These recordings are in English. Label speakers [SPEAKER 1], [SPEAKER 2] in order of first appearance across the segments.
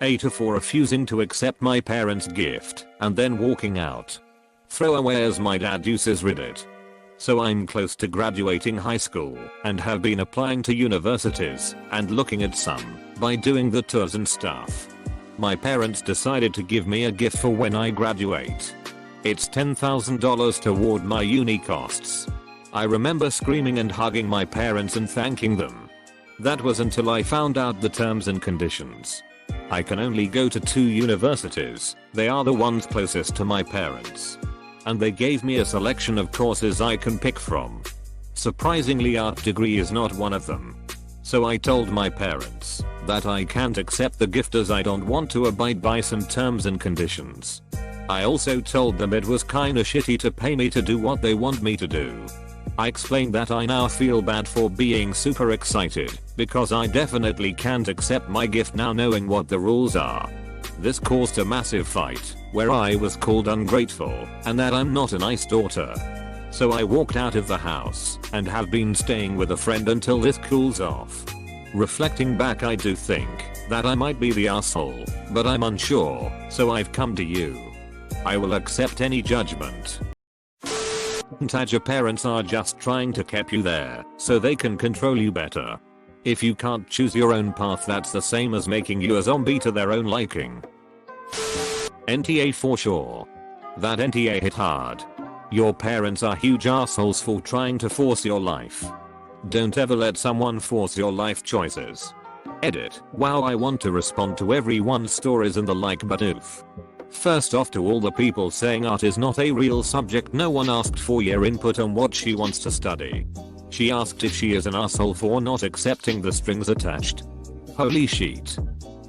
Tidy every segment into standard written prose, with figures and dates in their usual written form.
[SPEAKER 1] AITA for refusing to accept my parents' gift and then walking out. Throwaway as my dad uses Reddit. So I'm close to graduating high school and have been applying to universities and looking at some by doing the tours and stuff. My parents decided to give me a gift for when I graduate. It's $10,000 toward my uni costs. I remember screaming and hugging my parents and thanking them. That was until I found out the terms and conditions. I can only go to 2 universities, they are the ones closest to my parents. And they gave me a selection of courses I can pick from. Surprisingly, art degree is not one of them. So I told my parents that I can't accept the gift as I don't want to abide by some terms and conditions. I also told them it was kinda shitty to pay me to do what they want me to do. I explained that I now feel bad for being super excited because I definitely can't accept my gift now knowing what the rules are. This caused a massive fight where I was called ungrateful and that I'm not a nice daughter. So I walked out of the house and have been staying with a friend until this cools off. Reflecting back, I do think that I might be the asshole, but I'm unsure, so I've come to you. I will accept any judgment. Your parents are just trying to keep you there so they can control you better. If you can't choose your own path, that's the same as making you a zombie to their own liking. NTA for sure. That NTA hit hard. Your parents are huge assholes for trying to force your life. Don't ever let someone force your life choices. Edit. Wow, I want to respond to everyone's stories and the like, but oof. First off, to all the people saying art is not a real subject, no one asked for your input on what she wants to study. She asked if she is an asshole for not accepting the strings attached. Holy shit.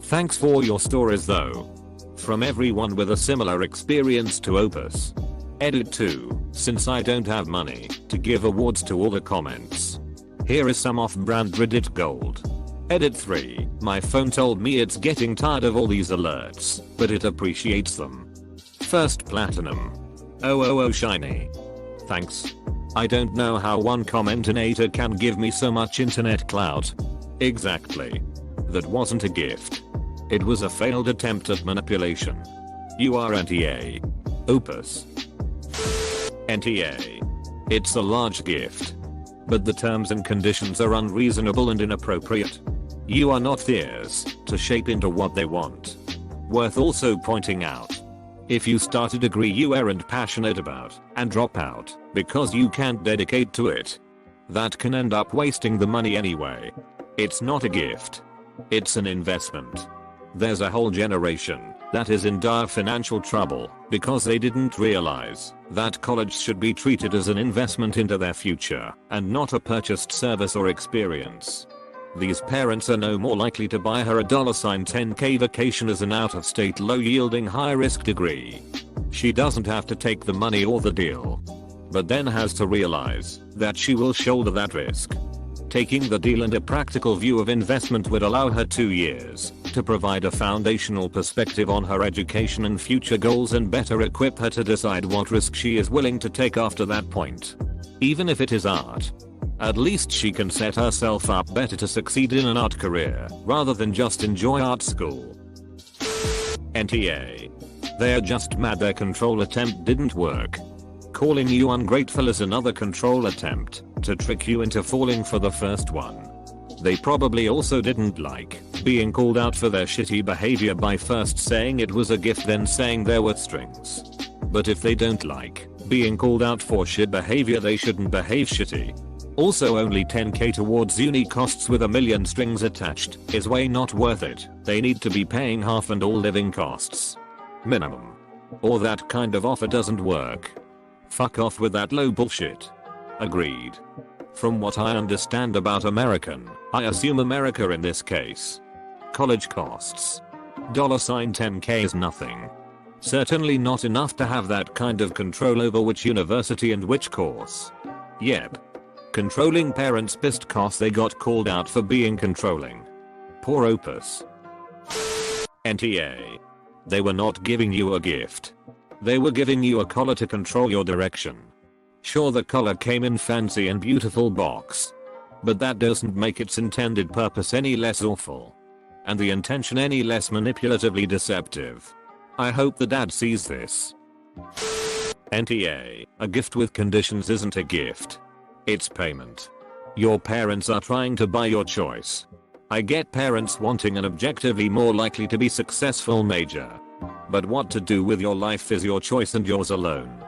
[SPEAKER 1] Thanks for your stories though. From everyone with a similar experience to Opus. Edit 2, since I don't have money to give awards to all the comments. Here is some off-brand Reddit gold. Edit 3, my phone told me it's getting tired of all these alerts, but it appreciates them. First platinum. Oh shiny. Thanks. I don't know how one comment in AITA can give me so much internet clout. Exactly. That wasn't a gift. It was a failed attempt at manipulation. You are NTA. Opus. NTA. It's a large gift. But the terms and conditions are unreasonable and inappropriate. You are not theirs to shape into what they want. Worth also pointing out. If you start a degree you aren't passionate about and drop out because you can't dedicate to it, that can end up wasting the money anyway. It's not a gift. It's an investment. There's a whole generation that is in dire financial trouble because they didn't realize that college should be treated as an investment into their future and not a purchased service or experience. These parents are no more likely to buy her a $10K vacation as an out-of-state low-yielding high-risk degree. She doesn't have to take the money or the deal, but then has to realize that she will shoulder that risk. Taking the deal and a practical view of investment would allow her 2 years to provide a foundational perspective on her education and future goals and better equip her to decide what risk she is willing to take after that point. Even if it is art, at least she can set herself up better to succeed in an art career rather than just enjoy art school. NTA. They're just mad their control attempt didn't work. Calling you ungrateful is another control attempt to trick you into falling for the first one. They probably also didn't like being called out for their shitty behavior by first saying it was a gift then saying there were strings. But if they don't like being called out for shit behavior, they shouldn't behave shitty. Also, only $10K towards uni costs with a million strings attached is way not worth it. They need to be paying half and all living costs. Minimum. Or that kind of offer doesn't work. Fuck off with that low bullshit. Agreed. From what I understand about American, I assume America in this case. College costs. $10K is nothing. Certainly not enough to have that kind of control over which university and which course. Yep. Controlling parents pissed cause they got called out for being controlling. Poor Opus. NTA. They were not giving you a gift. They were giving you a collar to control your direction. Sure, the collar came in fancy and beautiful box, but that doesn't make its intended purpose any less awful. and the intention any less manipulatively deceptive. I hope the dad sees this. NTA, a gift with conditions isn't a gift. It's payment. Your parents are trying to buy your choice. I get parents wanting an objectively more likely to be successful major. But what to do with your life is your choice and yours alone.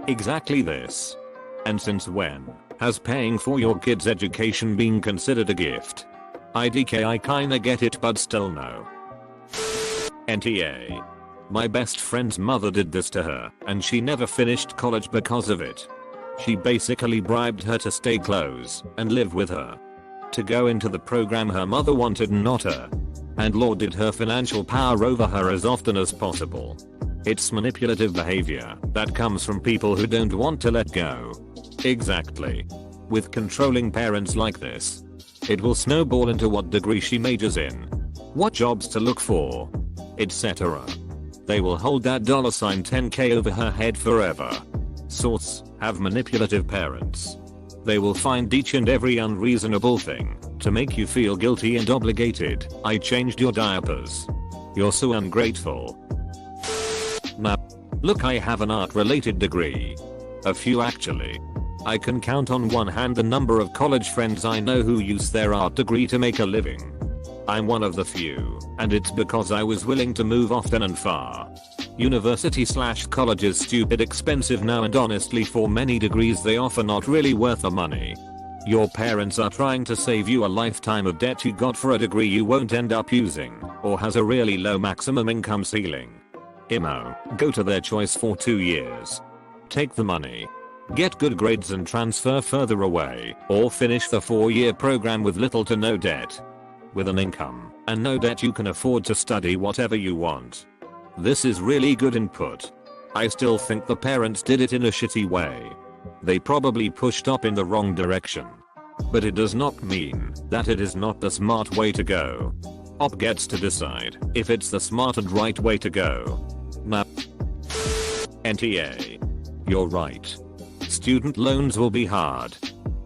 [SPEAKER 1] Exactly this. And since when has paying for your kid's education been considered a gift? IDK, I kinda get it, but still no. NTA. My best friend's mother did this to her, and she never finished college because of it. She basically bribed her to stay close and live with her. To go into the program her mother wanted, not her. And lauded her financial power over her as often as possible. It's manipulative behavior that comes from people who don't want to let go. Exactly. With controlling parents like this, it will snowball into what degree she majors in, what jobs to look for, etc. They will hold that $10K over her head forever. Source: have manipulative parents. They will find each and every unreasonable thing to make you feel guilty and obligated. I changed your diapers. You're so ungrateful. Now, look, I have an art related degree. A few actually. I can count on one hand the number of college friends I know who use their art degree to make a living. I'm one of the few, and it's because I was willing to move often and far. University/college is stupid expensive now, and honestly for many degrees they offer not really worth the money. Your parents are trying to save you a lifetime of debt you got for a degree you won't end up using, or has a really low maximum income ceiling. IMO, go to their choice for 2 years. Take the money. Get good grades and transfer further away, or finish the 4-year program with little to no debt. With an income and no debt you can afford to study whatever you want. This is really good input. I still think the parents did it in a shitty way. They probably pushed up in the wrong direction. But it does not mean that it is not the smart way to go. Op gets to decide if it's the smart and right way to go. Now, NTA. You're right. Student loans will be hard.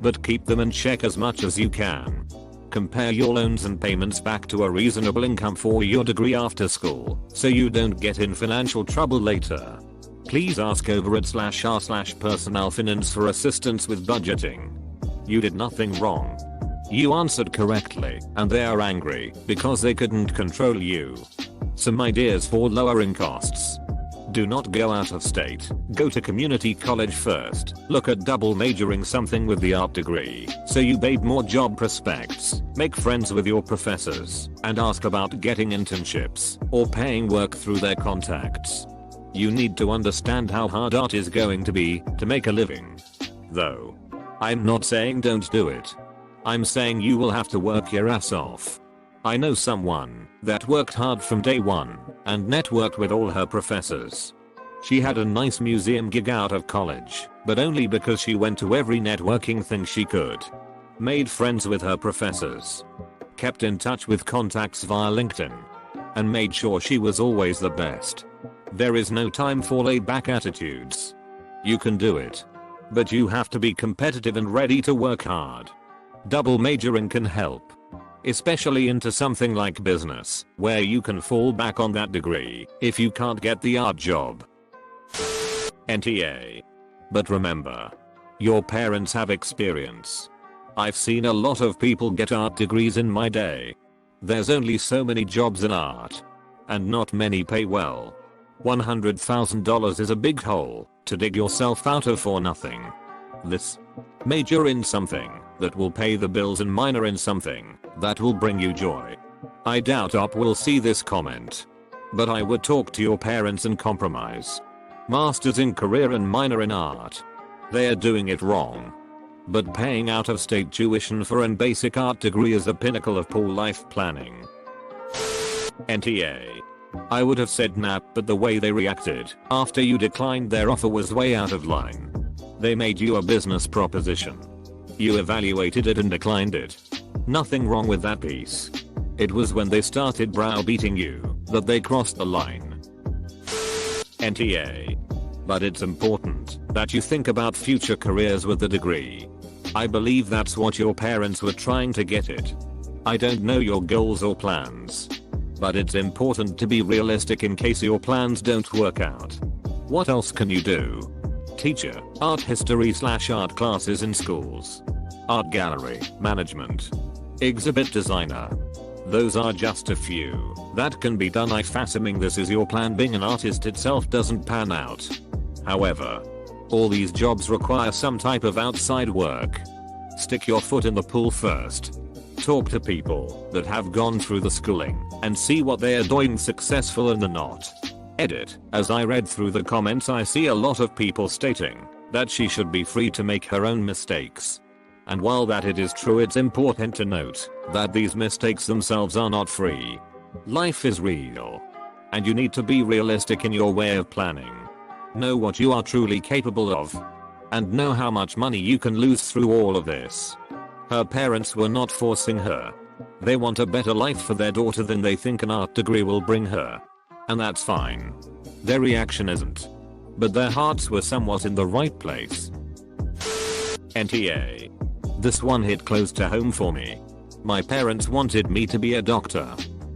[SPEAKER 1] But keep them in check as much as you can. Compare your loans and payments back to a reasonable income for your degree after school, so you don't get in financial trouble later. Please ask over at /r/personal finance for assistance with budgeting. You did nothing wrong. You answered correctly, and they are angry because they couldn't control you. Some ideas for lowering costs. Do not go out of state. Go to community college first. Look at double majoring something with the art degree, so you bait more job prospects. Make friends with your professors and ask about getting internships or paying work through their contacts. You need to understand how hard art is going to be to make a living. Though, I'm not saying don't do it. I'm saying you will have to work your ass off. I know someone that worked hard from day one and networked with all her professors. She had a nice museum gig out of college, but only because she went to every networking thing she could. Made friends with her professors. Kept in touch with contacts via LinkedIn. And made sure she was always the best. There is no time for laid back attitudes. You can do it. But you have to be competitive and ready to work hard. Double majoring can help. Especially into something like business, where you can fall back on that degree if you can't get the art job. NTA. But remember, your parents have experience. I've seen a lot of people get art degrees in my day. There's only so many jobs in art. And not many pay well. $100,000 is a big hole to dig yourself out of for nothing. Major in something that will pay the bills and minor in something that will bring you joy. I doubt Op will see this comment. But I would talk to your parents and compromise. Masters in career and minor in art. They are doing it wrong. But paying out of state tuition for an basic art degree is the pinnacle of poor life planning. NTA. I would have said nap, but the way they reacted after you declined their offer was way out of line. They made you a business proposition. You evaluated it and declined it. Nothing wrong with that piece. It was when they started browbeating you that they crossed the line. NTA. But it's important that you think about future careers with the degree. I believe that's what your parents were trying to get at. I don't know your goals or plans, But it's important to be realistic in case your plans don't work out. What else can you do? Teacher, art history/art classes in schools. Art gallery, management. Exhibit designer. Those are just a few that can be done if assuming this is your plan. Being an artist itself doesn't pan out. However, all these jobs require some type of outside work. Stick your foot in the pool first. Talk to people that have gone through the schooling and see what they are doing successful and not. Edit. As I read through the comments, I see a lot of people stating that she should be free to make her own mistakes. And while that it is true, it's important to note that these mistakes themselves are not free. Life is real. And you need to be realistic in your way of planning. Know what you are truly capable of. And know how much money you can lose through all of this. Her parents were not forcing her. They want a better life for their daughter than they think an art degree will bring her. And that's fine. Their reaction isn't. But their hearts were somewhat in the right place. NTA. This one hit close to home for me. My parents wanted me to be a doctor.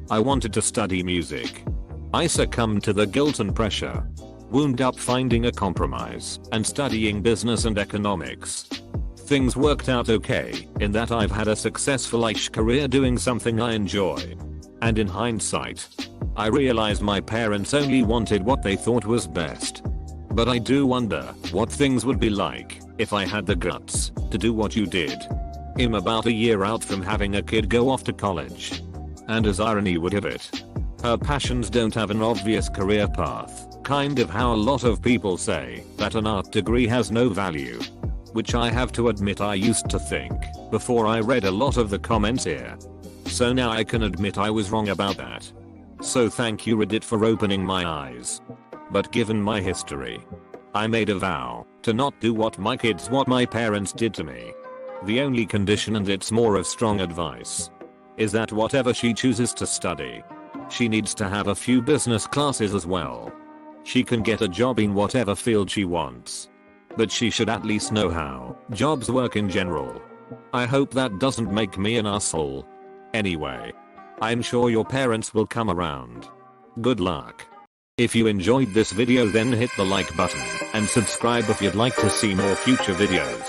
[SPEAKER 1] I wanted to study music. I succumbed to the guilt and pressure. Wound up finding a compromise and studying business and economics. Things worked out okay in that I've had a successful-ish career doing something I enjoy. And in hindsight, I realized my parents only wanted what they thought was best. But I do wonder what things would be like if I had the guts to do what you did. I'm about a year out from having a kid go off to college. And as irony would have it, her passions don't have an obvious career path, kind of how a lot of people say that an art degree has no value. Which I have to admit I used to think before I read a lot of the comments here. So now I can admit I was wrong about that. So thank you Reddit for opening my eyes. But given my history, I made a vow to not do what my parents did to me. The only condition, and it's more of strong advice, is that whatever she chooses to study, she needs to have a few business classes as well. She can get a job in whatever field she wants. But she should at least know how jobs work in general. I hope that doesn't make me an asshole. Anyway, I'm sure your parents will come around. Good luck. If you enjoyed this video, then hit the like button and subscribe if you'd like to see more future videos.